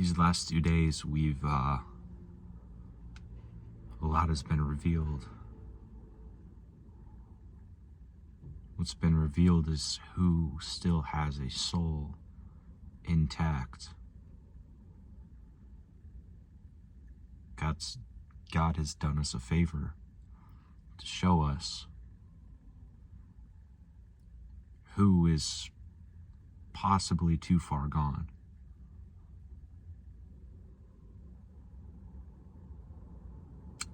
These last 2 days, a lot has been revealed. What's been revealed is who still has a soul intact. God has done us a favor to show us who is possibly too far gone.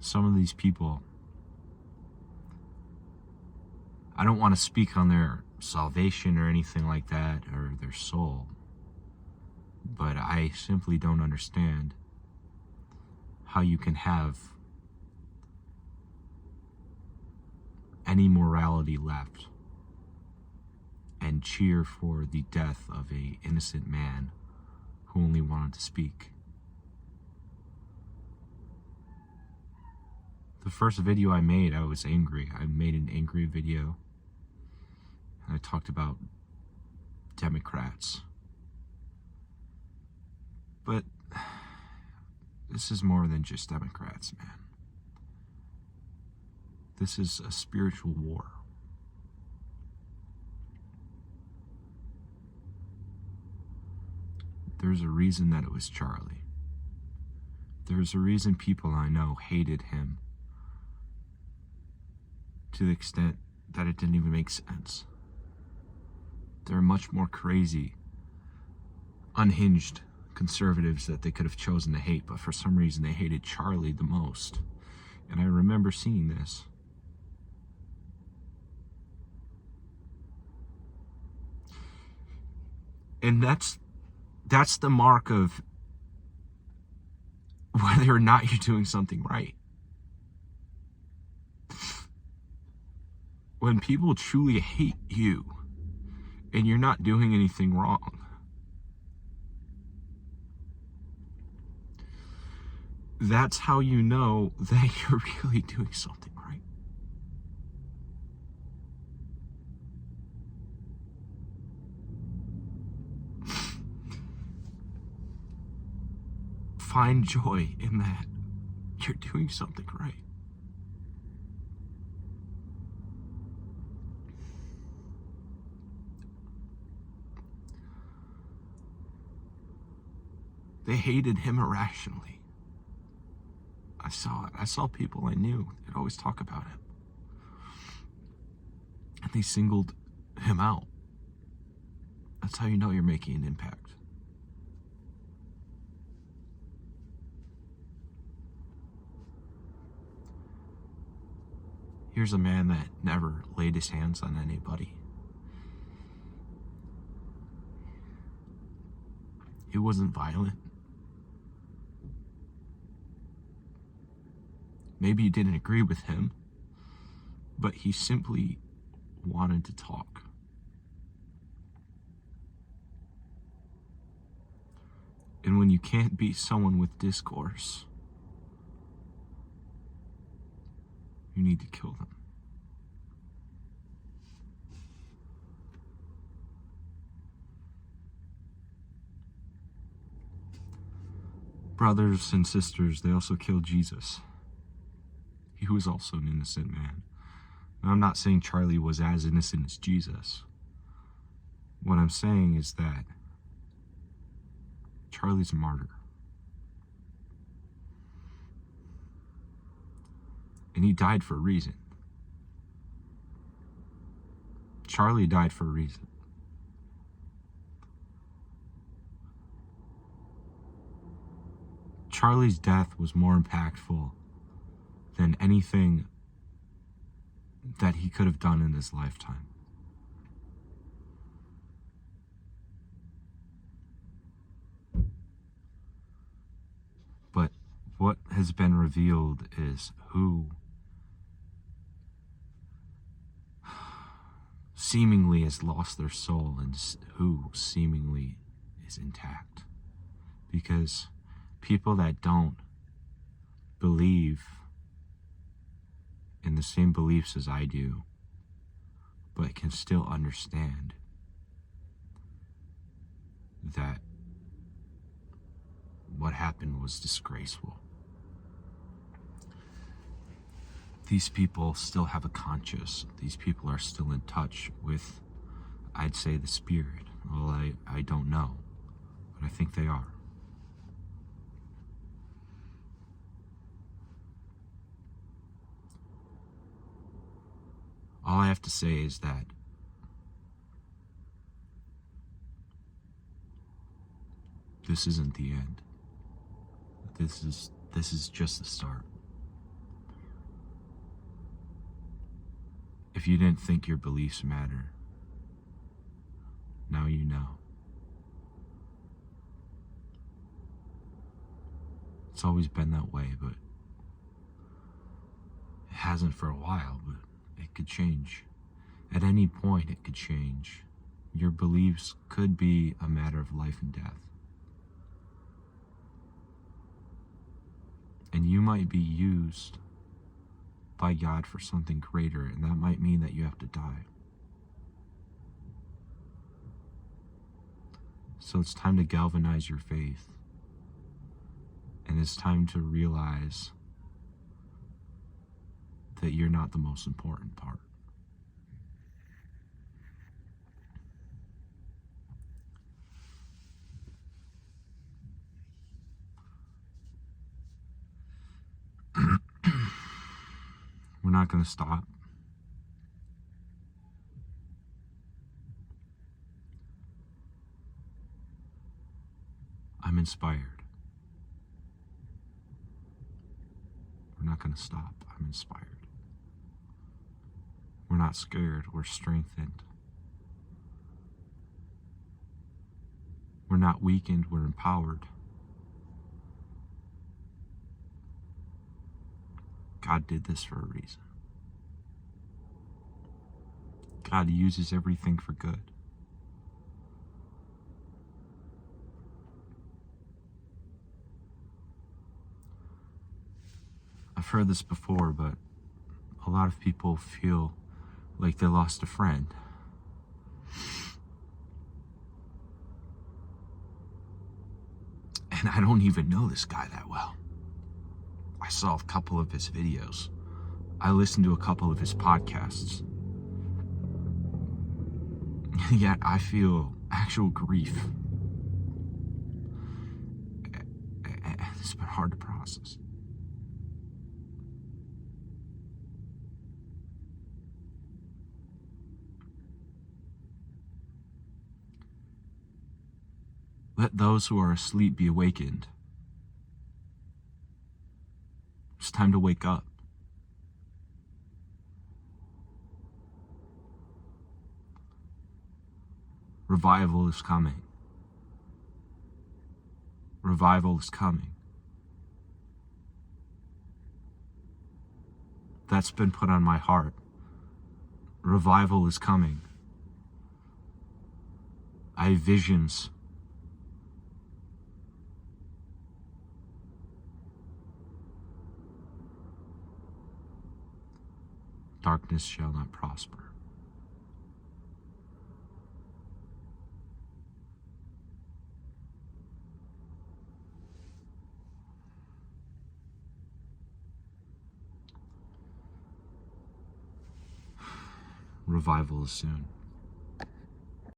Some of these people, I don't want to speak on their salvation or anything like that, or their soul, but I simply don't understand how you can have any morality left and cheer for the death of an innocent man who only wanted to speak. The first video I made, I was angry. I made an angry video. And I talked about Democrats. But this is more than just Democrats, man. This is a spiritual war. There's a reason that it was Charlie. There's a reason people I know hated him to the extent that it didn't even make sense. There are much more crazy, unhinged conservatives that they could have chosen to hate, but for some reason they hated Charlie the most. And I remember seeing this. And that's the mark of whether or not you're doing something right. When people truly hate you and you're not doing anything wrong, that's how you know that you're really doing something right. Find joy in that you're doing something right. They hated him irrationally. I saw it. I saw people I knew that always talk about him. And they singled him out. That's how you know you're making an impact. Here's a man that never laid his hands on anybody. He wasn't violent. Maybe you didn't agree with him, but he simply wanted to talk. And when you can't beat someone with discourse, you need to kill them. Brothers and sisters, they also killed Jesus. He was also an innocent man. Now, I'm not saying Charlie was as innocent as Jesus. What I'm saying is that Charlie's a martyr. And he died for a reason. Charlie died for a reason. Charlie's death was more impactful than anything that he could have done in his lifetime. But what has been revealed is who seemingly has lost their soul and who seemingly is intact. Because people that don't believe in the same beliefs as I do, but can still understand that what happened was disgraceful. These people still have a conscience. These people are still in touch with, I'd say, the spirit. Well, I don't know, but I think they are. All I have to say is that this isn't the end. This is just the start. If you didn't think your beliefs matter, now you know. It's always been that way, but it hasn't for a while, but it could change. At any point, it could change. Your beliefs could be a matter of life and death. And you might be used by God for something greater, and that might mean that you have to die. So it's time to galvanize your faith. And it's time to realize that you're not the most important part. We're not going to stop. I'm inspired. We're not going to stop. I'm inspired. We're not scared. We're strengthened. We're not weakened. We're empowered. God did this for a reason. God uses everything for good. I've heard this before, but a lot of people feel like they lost a friend. And I don't even know this guy that well. I saw a couple of his videos. I listened to a couple of his podcasts. Yet I feel actual grief. It's been hard to process. Let those who are asleep be awakened. It's time to wake up. Revival is coming. Revival is coming. That's been put on my heart. Revival is coming. I have visions. Darkness shall not prosper. Revival is soon.